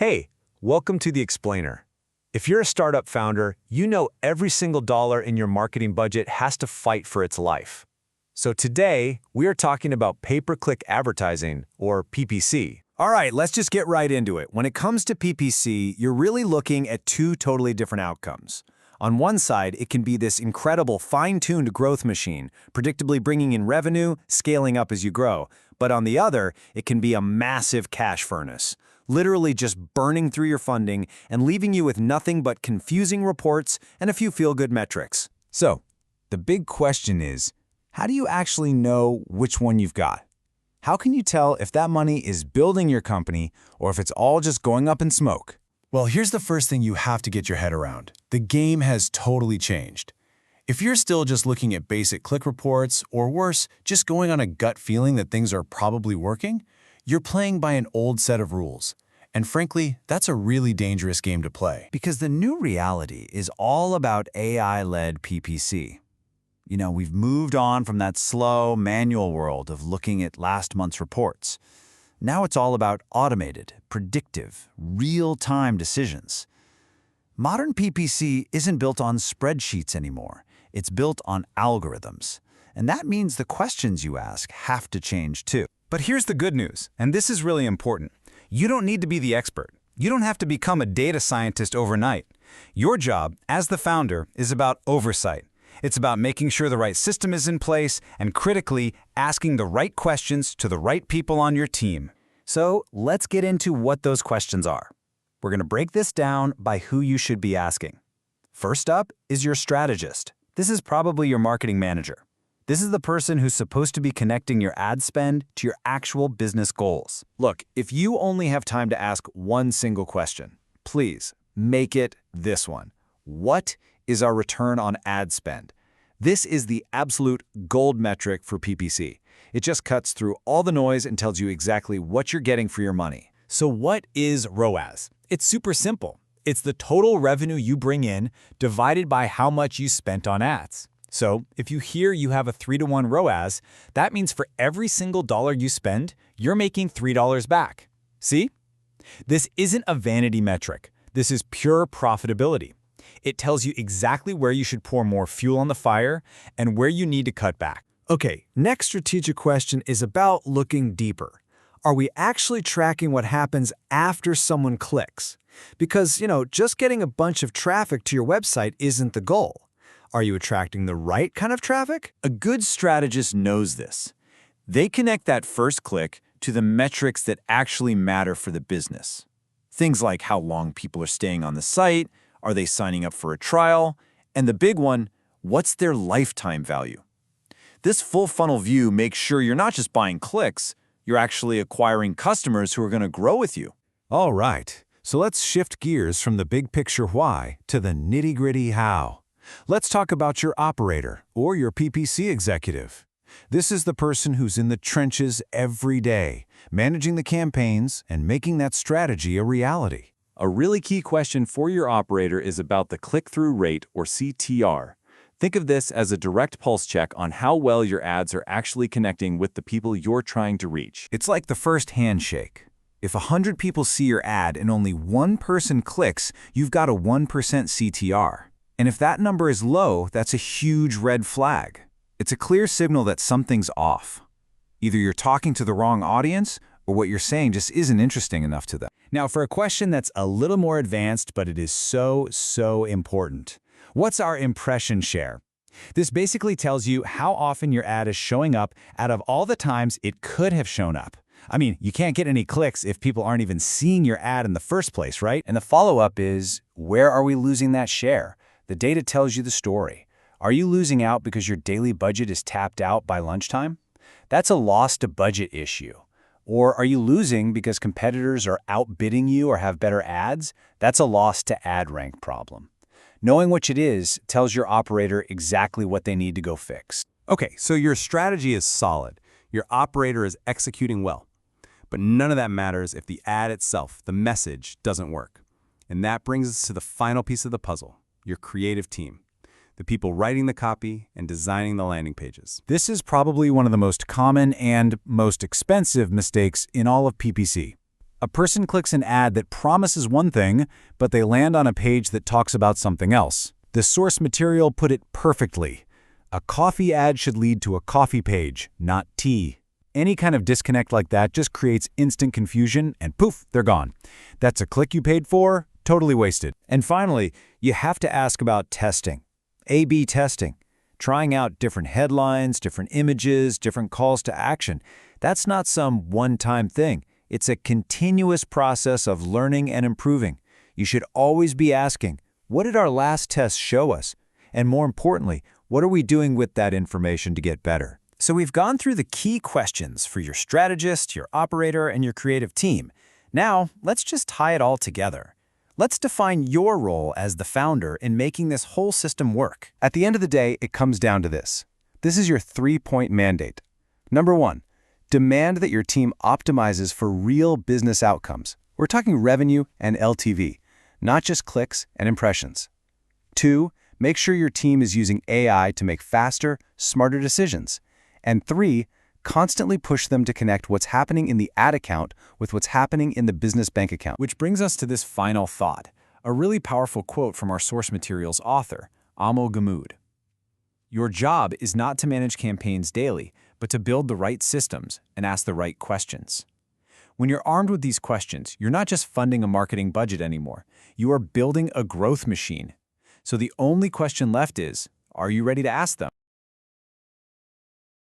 Hey, welcome to The Explainer. If you're a startup founder, you know every single dollar in your marketing budget has to fight for its life. So today, we are talking about pay-per-click advertising, or PPC. All right, let's just get right into it. When it comes to PPC, you're really looking at two totally different outcomes. On one side, it can be this incredible fine-tuned growth machine, predictably bringing in revenue, scaling up as you grow. But on the other, it can be a massive cash furnace, literally just burning through your funding and leaving you with nothing but confusing reports and a few feel-good metrics. So, the big question is, how do you actually know which one you've got? How can you tell if that money is building your company or if it's all just going up in smoke? Well, here's the first thing you have to get your head around. The game has totally changed. If you're still just looking at basic click reports, or worse, just going on a gut feeling that things are probably working, you're playing by an old set of rules. And frankly, that's a really dangerous game to play. Because the new reality is all about AI-led PPC. You know, we've moved on from that slow, manual world of looking at last month's reports. Now it's all about automated, predictive, real-time decisions. Modern PPC isn't built on spreadsheets anymore. It's built on algorithms. And that means the questions you ask have to change too. But here's the good news, and this is really important. You don't need to be the expert. You don't have to become a data scientist overnight. Your job, as the founder, is about oversight. It's about making sure the right system is in place and, critically, asking the right questions to the right people on your team. So let's get into what those questions are. We're going to break this down by who you should be asking. First up is your strategist. This is probably your marketing manager. This is the person who's supposed to be connecting your ad spend to your actual business goals. Look, if you only have time to ask one single question, please make it this one. What is our return on ad spend? This is the absolute gold metric for PPC. It just cuts through all the noise and tells you exactly what you're getting for your money. So what is ROAS? It's super simple. It's the total revenue you bring in divided by how much you spent on ads. So if you hear you have a 3-to-1 ROAS, that means for every single dollar you spend, you're making $3 back. See? This isn't a vanity metric. This is pure profitability. It tells you exactly where you should pour more fuel on the fire and where you need to cut back. Okay, next strategic question is about looking deeper. Are we actually tracking what happens after someone clicks? Because, just getting a bunch of traffic to your website isn't the goal. Are you attracting the right kind of traffic? A good strategist knows this. They connect that first click to the metrics that actually matter for the business. Things like how long people are staying on the site, are they signing up for a trial, and the big one, what's their lifetime value? This full funnel view makes sure you're not just buying clicks, you're actually acquiring customers who are going to grow with you. All right, so let's shift gears from the big picture why to the nitty-gritty how. Let's talk about your operator or your PPC executive. This is the person who's in the trenches every day, managing the campaigns and making that strategy a reality. A really key question for your operator is about the click-through rate, or CTR. Think of this as a direct pulse check on how well your ads are actually connecting with the people you're trying to reach. It's like the first handshake. If 100 people see your ad and only one person clicks, you've got a 1% CTR. And if that number is low, that's a huge red flag. It's a clear signal that something's off. Either you're talking to the wrong audience, or what you're saying just isn't interesting enough to them. Now for a question that's a little more advanced, but it is so important. What's our impression share? This basically tells you how often your ad is showing up out of all the times it could have shown up. I mean, you can't get any clicks if people aren't even seeing your ad in the first place, right? And the follow-up is, where are we losing that share? The data tells you the story. Are you losing out because your daily budget is tapped out by lunchtime? That's a loss to budget issue. Or are you losing because competitors are outbidding you or have better ads? That's a loss to ad rank problem. Knowing which it is tells your operator exactly what they need to go fix. Okay, so your strategy is solid. Your operator is executing well. But none of that matters if the ad itself, the message, doesn't work. And that brings us to the final piece of the puzzle, your creative team. The people writing the copy and designing the landing pages. This is probably one of the most common and most expensive mistakes in all of PPC. A person clicks an ad that promises one thing, but they land on a page that talks about something else. The source material put it perfectly. A coffee ad should lead to a coffee page, not tea. Any kind of disconnect like that just creates instant confusion, and poof, they're gone. That's a click you paid for, totally wasted. And finally, you have to ask about testing. A/B testing. Trying out different headlines, different images, different calls to action. That's not some one-time thing. It's a continuous process of learning and improving. You should always be asking, what did our last test show us? And more importantly, what are we doing with that information to get better? So we've gone through the key questions for your strategist, your operator, and your creative team. Now, let's just tie it all together. Let's define your role as the founder in making this whole system work. At the end of the day, it comes down to this. This is your 3-point mandate. Number 1, demand that your team optimizes for real business outcomes. We're talking revenue and LTV, not just clicks and impressions. 2, make sure your team is using AI to make faster, smarter decisions. And 3, constantly push them to connect what's happening in the ad account with what's happening in the business bank account. Which brings us to this final thought, a really powerful quote from our source materials author, Amo Gammoud. Your job is not to manage campaigns daily, but to build the right systems and ask the right questions. When you're armed with these questions, you're not just funding a marketing budget anymore. You are building a growth machine. So the only question left is, are you ready to ask them?